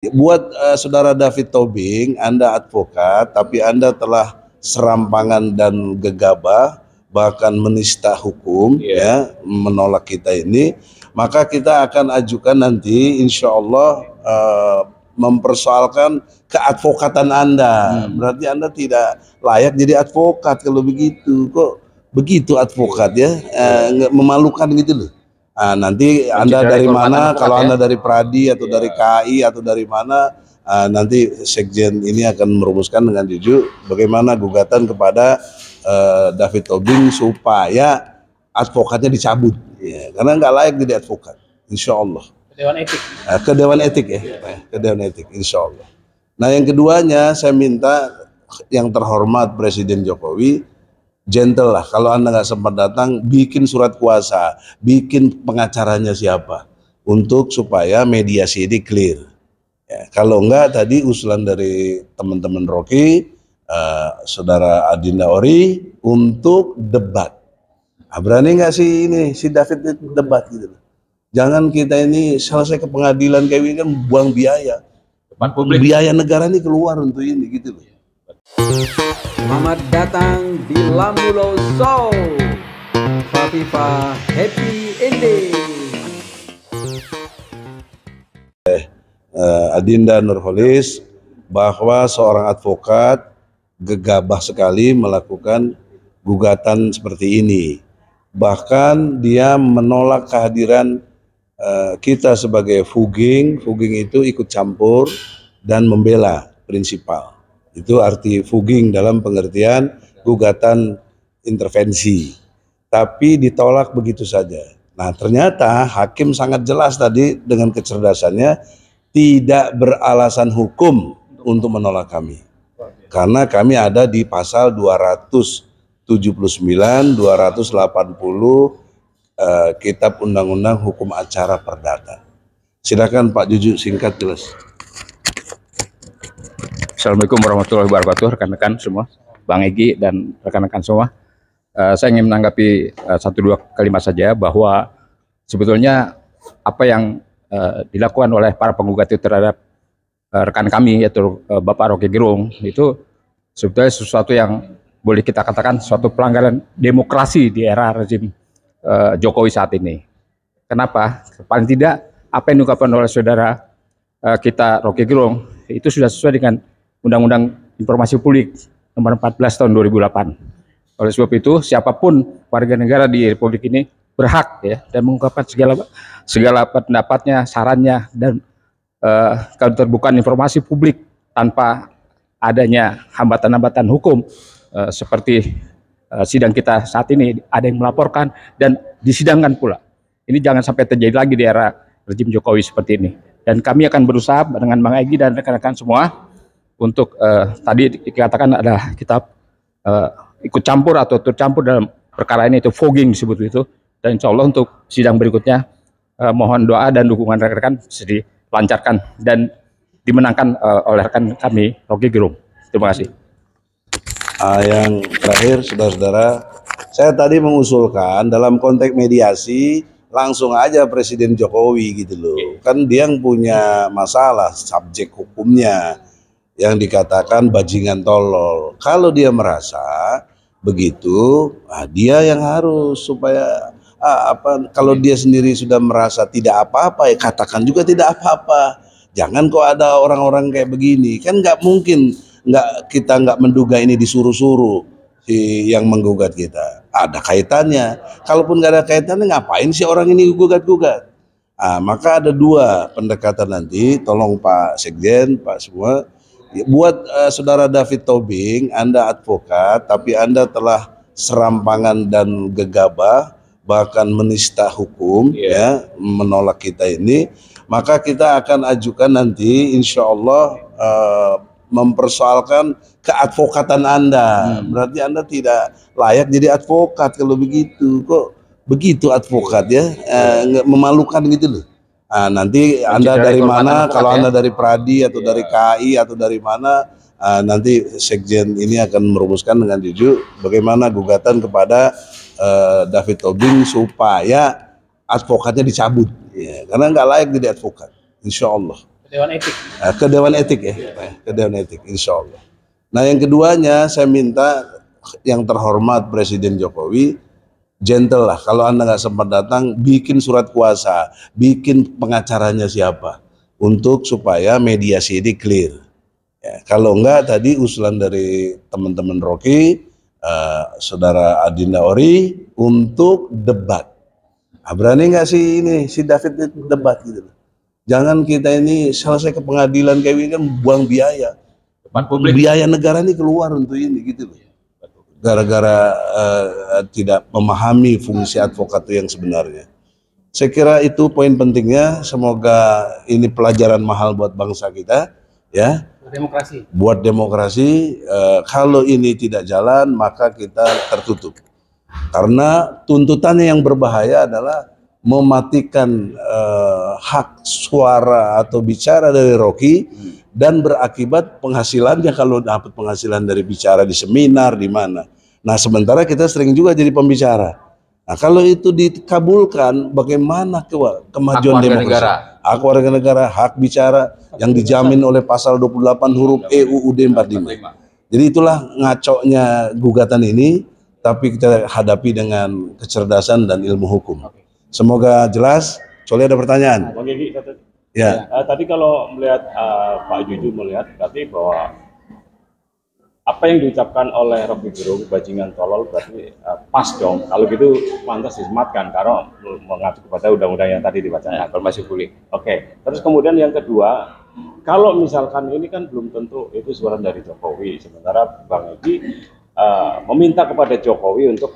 Buat saudara David Tobing, Anda advokat, tapi Anda telah serampangan dan gegabah, bahkan menista hukum, ya, menolak kita ini, maka kita akan ajukan nanti, insya Allah, mempersoalkan keadvokatan Anda. Berarti Anda tidak layak jadi advokat kalau begitu. Kok begitu advokat ya? Memalukan gitu loh. Nah, nanti Anda dari mana? Kalau Anda dari Pradi atau dari KAI atau dari mana? Nanti Sekjen ini akan merumuskan dengan jujur bagaimana gugatan kepada David Tobing supaya advokatnya dicabut, ya, karena nggak layak jadi advokat, insya Allah. Dewan etik. Ke Dewan Etik ya, ke Dewan Etik, insya Allah. Nah, yang keduanya saya minta yang terhormat Presiden Jokowi, gentle lah, kalau Anda nggak sempat datang, bikin surat kuasa, bikin pengacaranya siapa, untuk supaya mediasi ini clear. Ya, kalau enggak, tadi usulan dari teman-teman Rocky, saudara Adinda Ori, untuk debat. Berani nggak sih ini si David debat gitu? Jangan kita ini selesai ke pengadilan kayak ini kan buang biaya. Depan publik. Biaya negara ini keluar untuk ini gitu loh. Selamat datang di Lamulo Show. Fafifa Happy Ending. Adinda Nurholis, bahwa seorang advokat gegabah sekali melakukan gugatan seperti ini. Bahkan dia menolak kehadiran kita sebagai fugging itu ikut campur dan membela prinsipal. Itu arti fugging dalam pengertian gugatan intervensi. Tapi ditolak begitu saja. Nah, ternyata hakim sangat jelas tadi dengan kecerdasannya tidak beralasan hukum untuk menolak kami. Karena kami ada di pasal 279, 280 Kitab Undang-Undang Hukum Acara Perdata. Silakan Pak Juju, singkat jelas. Assalamualaikum warahmatullahi wabarakatuh, rekan-rekan semua, Bang Egy dan rekan-rekan semua. Saya ingin menanggapi satu dua kalimat saja, bahwa sebetulnya apa yang dilakukan oleh para penggugat itu terhadap rekan kami, yaitu Bapak Rocky Gerung, itu sebetulnya sesuatu yang boleh kita katakan suatu pelanggaran demokrasi di era rezim Jokowi saat ini. Kenapa? Paling tidak apa yang diungkapkan oleh saudara kita Rocky Gerung itu sudah sesuai dengan Undang-Undang Informasi Publik nomor 14 tahun 2008. Oleh sebab itu, siapapun warga negara di Republik ini berhak ya dan mengungkapkan segala pendapatnya, sarannya, dan keterbukaan informasi publik tanpa adanya hambatan-hambatan hukum seperti sidang kita saat ini, ada yang melaporkan dan disidangkan pula. Ini jangan sampai terjadi lagi di era rezim Jokowi seperti ini. Dan kami akan berusaha dengan Bang Egy dan rekan-rekan semua untuk tadi dikatakan adalah kita ikut campur atau tercampur dalam perkara ini, itu fogging disebut itu. Dan insya Allah untuk sidang berikutnya mohon doa dan dukungan rekan-rekan dilancarkan dan dimenangkan oleh rekan kami Rocky Gerung. Terima kasih. Yang terakhir, saudara-saudara, saya tadi mengusulkan dalam konteks mediasi langsung aja Presiden Jokowi gitu loh. Kan dia yang punya masalah subjek hukumnya yang dikatakan bajingan tolol. Kalau dia merasa begitu, dia yang harus supaya kalau dia sendiri sudah merasa tidak apa-apa, ya katakan juga tidak apa-apa. Jangan kok ada orang-orang kayak begini, kan nggak mungkin kita nggak menduga ini disuruh-suruh si yang menggugat kita. Ada kaitannya. Kalaupun nggak ada kaitannya, ngapain sih orang ini gugat-gugat? Maka ada dua pendekatan nanti. Tolong Pak Sekjen, Pak semua, buat saudara David Tobing, Anda advokat, tapi Anda telah serampangan dan gegabah, bahkan menista hukum, ya, menolak kita ini, maka kita akan ajukan nanti, insya Allah, mempersoalkan keadvokatan Anda. Berarti Anda tidak layak jadi advokat kalau begitu. Kok begitu advokat ya? Memalukan gitu loh. Nanti Anda dari mana? Kalau Anda dari Pradi atau dari KAI atau dari mana? Nanti Sekjen ini akan merumuskan dengan jujur bagaimana gugatan kepada David Tobing supaya advokatnya dicabut, ya, karena nggak layak jadi advokat, insya Allah. Dewan Etik. Ke Dewan Etik ya, ke Dewan Etik, insya Allah. Nah yang keduanya saya minta yang terhormat Presiden Jokowi, gentle lah. Kalau Anda nggak sempat datang, bikin surat kuasa, bikin pengacaranya siapa, untuk supaya mediasi ini clear. Ya, kalau enggak tadi usulan dari teman-teman Rocky, saudara Adinda Ori untuk debat. Nah, berani nggak sih ini si David itu debat gitu? Jangan kita ini selesai ke pengadilan kayak ini kan buang biaya. Biaya negara ini keluar untuk ini gitu loh. Gara-gara tidak memahami fungsi advokat itu yang sebenarnya. Saya kira itu poin pentingnya. Semoga ini pelajaran mahal buat bangsa kita, ya. Demokrasi. Buat demokrasi. Kalau ini tidak jalan, maka kita tertutup. Karena tuntutannya yang berbahaya adalah mematikan hak suara atau bicara dari Rocky dan berakibat penghasilannya kalau dapat penghasilan dari bicara di seminar di mana. Nah sementara kita sering juga jadi pembicara. Nah kalau itu dikabulkan, bagaimana kemajuan demokrasi? Hak warga negara, hak bicara yang dijamin oleh pasal 28 huruf EUUD 45. Jadi itulah ngaconya gugatan ini, tapi kita hadapi dengan kecerdasan dan ilmu hukum. Semoga jelas. Soalnya ada pertanyaan. Bang Egy, ya. Tadi kalau melihat Pak Juju melihat berarti bahwa apa yang diucapkan oleh Rocky Gerung, bajingan tolol, berarti pas dong. Kalau gitu pantas disematkan karena mengacu kepada undang-undang yang tadi dibacakan. Informasi publik. Oke. Terus kemudian yang kedua, kalau misalkan ini kan belum tentu itu suara dari Jokowi, sementara Bang Egy meminta kepada Jokowi untuk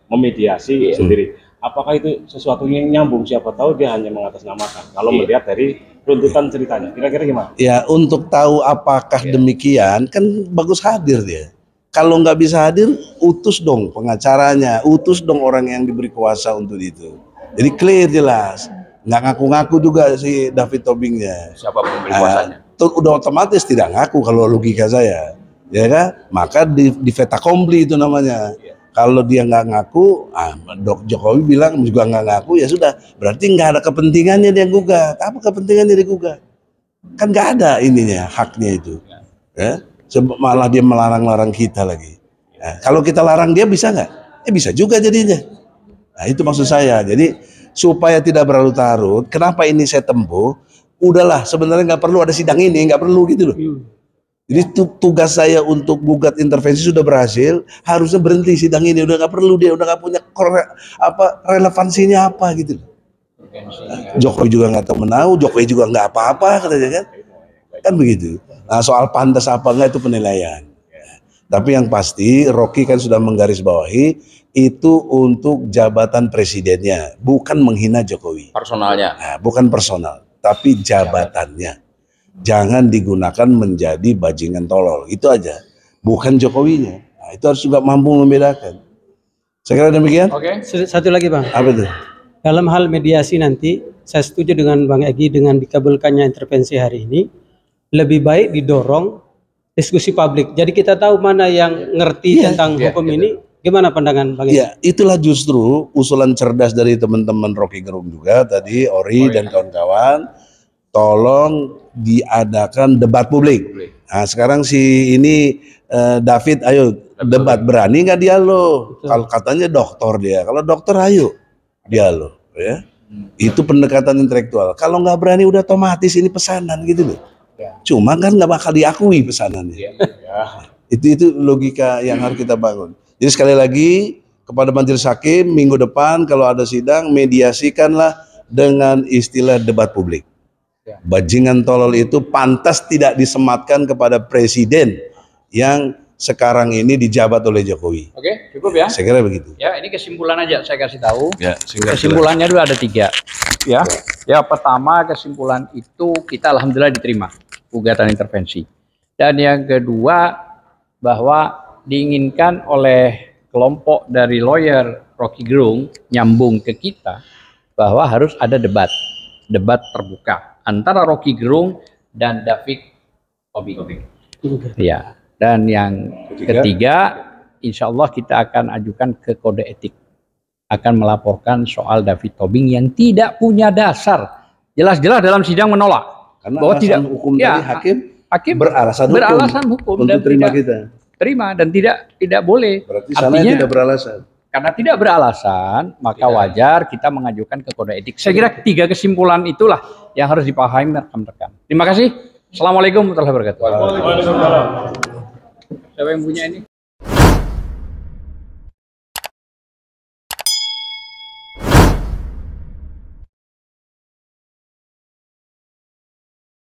memediasi sendiri. Apakah itu sesuatu yang nyambung? Siapa tahu dia hanya mengatasnamakan. Kalau melihat dari runtutan ceritanya, kira-kira gimana? Ya untuk tahu apakah demikian, kan bagus hadir dia. Kalau nggak bisa hadir, utus dong pengacaranya, utus dong orang yang diberi kuasa untuk itu. Jadi clear jelas. Nggak ngaku-ngaku juga si David Tobingnya. Siapa pemberi kuasanya? Udah otomatis tidak ngaku kalau logika saya, ya kan? Maka di fait accompli itu namanya. Kalau dia nggak ngaku, Dok Jokowi bilang juga nggak ngaku, ya sudah. Berarti nggak ada kepentingannya dia gugat. Apa kepentingannya dia gugat? Kan nggak ada ininya, haknya itu. Ya? Malah dia melarang-larang kita lagi. Nah, kalau kita larang dia bisa nggak? Bisa juga jadinya. Nah itu maksud saya. Jadi supaya tidak berlarut-larut, kenapa ini saya tempuh? Udahlah, sebenarnya nggak perlu ada sidang ini, nggak perlu gitu loh. Jadi tugas saya untuk gugat intervensi sudah berhasil, harusnya berhenti sidang ini, udah nggak perlu, dia udah nggak punya relevansinya apa gitu. Jokowi juga nggak tahu menahu, Jokowi juga nggak apa-apa katanya kan begitu. Nah soal pantas apa enggak itu penilaian. Tapi yang pasti Rocky kan sudah menggarisbawahi itu untuk jabatan presidennya, bukan menghina Jokowi. Personalnya. Nah, bukan personal, tapi jabatannya. Jangan digunakan menjadi bajingan tolol, itu aja, bukan Jokowinya. Nah, itu harus juga mampu membedakan. Saya kira demikian. Oke. Satu lagi Bang. Apa itu? Dalam hal mediasi nanti, saya setuju dengan Bang Egy dengan dikabulkannya intervensi hari ini. Lebih baik didorong diskusi publik. Jadi kita tahu mana yang ngerti tentang hukum ini. Gimana pandangan Bang Egy? Ya, itulah justru usulan cerdas dari teman-teman Rocky Gerung juga tadi, Ori dan kawan-kawan. Tolong diadakan debat publik. Nah sekarang si ini David, ayo debat, berani nggak dia lo? Kalau katanya doktor dia, kalau dokter ayo dia lo, ya. Itu pendekatan intelektual. Kalau nggak berani udah otomatis ini pesanan gitu loh. Cuma kan nggak bakal diakui pesanannya. Itu logika yang harus kita bangun. Jadi sekali lagi kepada majelis hakim, minggu depan kalau ada sidang, mediasikanlah dengan istilah debat publik. Bajingan tolol itu pantas tidak disematkan kepada presiden yang sekarang ini dijabat oleh Jokowi. Oke, cukup ya. Saya kira begitu. Ya, ini kesimpulan aja saya kasih tahu. Ya, kesimpulannya dulu ada 3. Ya, pertama kesimpulan itu kita alhamdulillah diterima gugatan intervensi. Dan yang kedua bahwa diinginkan oleh kelompok dari lawyer Rocky Gerung nyambung ke kita bahwa harus ada debat terbuka antara Rocky Gerung dan David Tobing. Ya, dan yang ketiga, insya Allah kita akan ajukan ke kode etik, akan melaporkan soal David Tobing yang tidak punya dasar, jelas-jelas dalam sidang menolak. Karena bahwa alasan tidak hukum ya, tadi hakim beralasan hukum untuk dan terima tidak kita. terima dan tidak boleh. Berarti sana Artinya, tidak beralasan. karena tidak beralasan, maka wajar kita mengajukan ke kode etik. Saya kira 3 kesimpulan itulah yang harus dipahami rekan-rekan. Terima kasih. Assalamualaikum warahmatullahi wabarakatuh. Siapa yang punya ini?